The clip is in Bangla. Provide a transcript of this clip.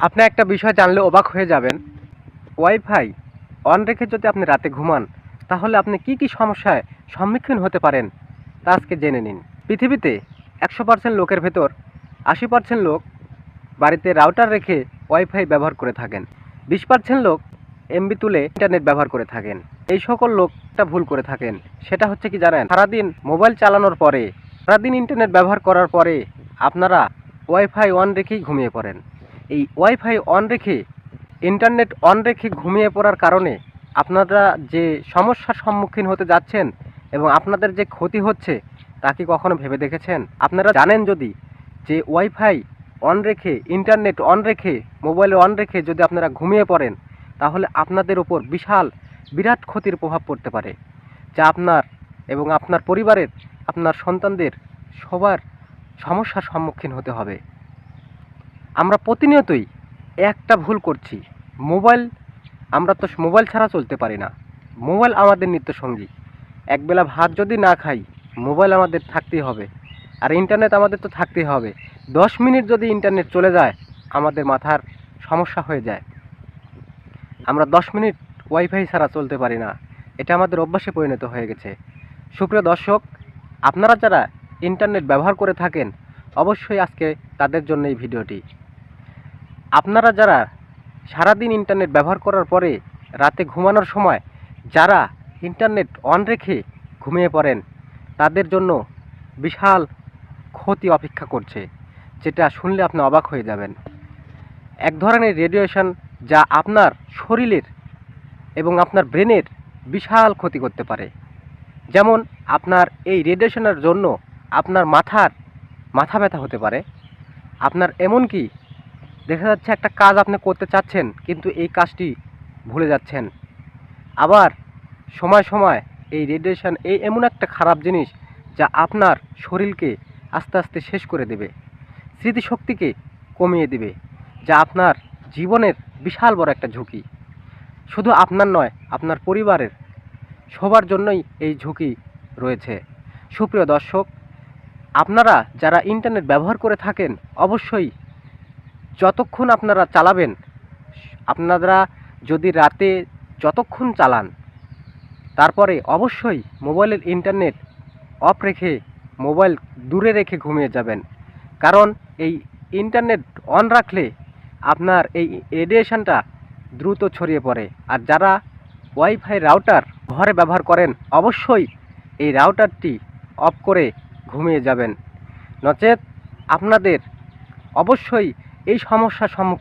আপনি একটা বিষয় জানলে অবাক হয়ে যাবেন। ওয়াইফাই অন রেখে যদি আপনি রাতে ঘুমান, তাহলে আপনি কি কি সমস্যায় সম্মুখীন হতে পারেন তা আজকে জেনে নিন। পৃথিবীতে 100% লোকের ভেতর 80% লোক বাড়িতে রাউটার রেখে ওয়াইফাই ব্যবহার করে থাকেন। 20% লোক এমবি তুলে ইন্টারনেট ব্যবহার করে থাকেন। এই সকল লোকটা ভুল করে থাকেন। সেটা হচ্ছে কি জানেন? সারাদিন মোবাইল চালানোর পরে, সারাদিন ইন্টারনেট ব্যবহার করার পরে আপনারা ওয়াইফাই অন রেখেই ঘুমিয়ে পড়েন। এই ওয়াইফাই অন রেখে, ইন্টারনেট অন রেখে ঘুমিয়ে পড়ার কারণে আপনারা যে সমস্যার সম্মুখীন হতে যাচ্ছেন এবং আপনাদের যে ক্ষতি হচ্ছে তা কি কখনো ভেবে দেখেছেন? আপনারা জানেন যদি যে ওয়াইফাই অন রেখে, ইন্টারনেট অন রেখে, মোবাইল অন রেখে যদি আপনারা ঘুমিয়ে পড়েন, তাহলে আপনাদের ওপর বিরাট ক্ষতির প্রভাব পড়তে পারে, যা আপনার এবং আপনার পরিবারের, আপনার সন্তানদের সবার সমস্যার সম্মুখীন হতে হবে। আমরা প্রতিনিয়তই একটা ভুল করছি। আমরা তো মোবাইল ছাড়া চলতে পারি না। মোবাইল আমাদের নিত্যসঙ্গী। একবেলা ভাত যদি না খাই, মোবাইল আমাদের থাকতেই হবে। আর ইন্টারনেট আমাদের তো থাকতেই হবে। 10 মিনিট যদি ইন্টারনেট চলে যায়, আমাদের মাথার সমস্যা হয়ে যায়। আমরা 10 মিনিট ওয়াইফাই ছাড়া চলতে পারি না। এটা আমাদের অভ্যাসে পরিণত হয়ে গেছে। সুপ্রিয় দর্শক, আপনারা যারা ইন্টারনেট ব্যবহার করে থাকেন, অবশ্যই আজকে তাদের জন্য এই ভিডিওটি। আপনারা যারা সারাদিন ইন্টারনেট ব্যবহার করার পরে রাতে ঘুমানোর সময় যারা ইন্টারনেট অন রেখে ঘুমিয়ে পড়েন, তাদের জন্য বিশাল ক্ষতি অপেক্ষা করছে, যেটা শুনলে আপনি অবাক হয়ে যাবেন। এক ধরনের রেডিয়েশন যা আপনার শরীরের এবং আপনার ব্রেনের বিশাল ক্ষতি করতে পারে। যেমন আপনার এই রেডিয়েশনের জন্য আপনার মাথা ব্যথা হতে পারে। আপনার এমনকি দেখা যাচ্ছে একটা কাজ আপনি করতে চাচ্ছেন, কিন্তু এই কাজটি ভুলে যাচ্ছেন। আবার সময় সময় এই রেডিয়েশন এমন একটা খারাপ জিনিস যা আপনার শরীরকে আস্তে আস্তে শেষ করে দেবে, স্মৃতিশক্তিকে কমিয়ে দেবে, যা আপনার জীবনের বিশাল বড় একটা ঝুঁকি। শুধু আপনার নয়, আপনার পরিবারের সবার জন্যই এই ঝুঁকি রয়েছে। সুপ্রিয় দর্শক, আপনারা যারা ইন্টারনেট ব্যবহার করে থাকেন, অবশ্যই যতক্ষণ আপনারা চালাবেন, আপনারা যদি রাতে যতক্ষণ চালান, তারপরে অবশ্যই মোবাইলের ইন্টারনেট অফ রেখে, মোবাইল দূরে রেখে ঘুমিয়ে যাবেন। কারণ এই ইন্টারনেট অন রাখলে আপনার এই রেডিয়েশনটা দ্রুত ছড়িয়ে পড়ে। আর যারা ওয়াইফাই রাউটার ঘরে ব্যবহার করেন, অবশ্যই এই রাউটারটি অফ করে ঘুমিয়ে যাবেন, নচেত আপনাদের অবশ্যই এই সমস্যার সম্মুখীন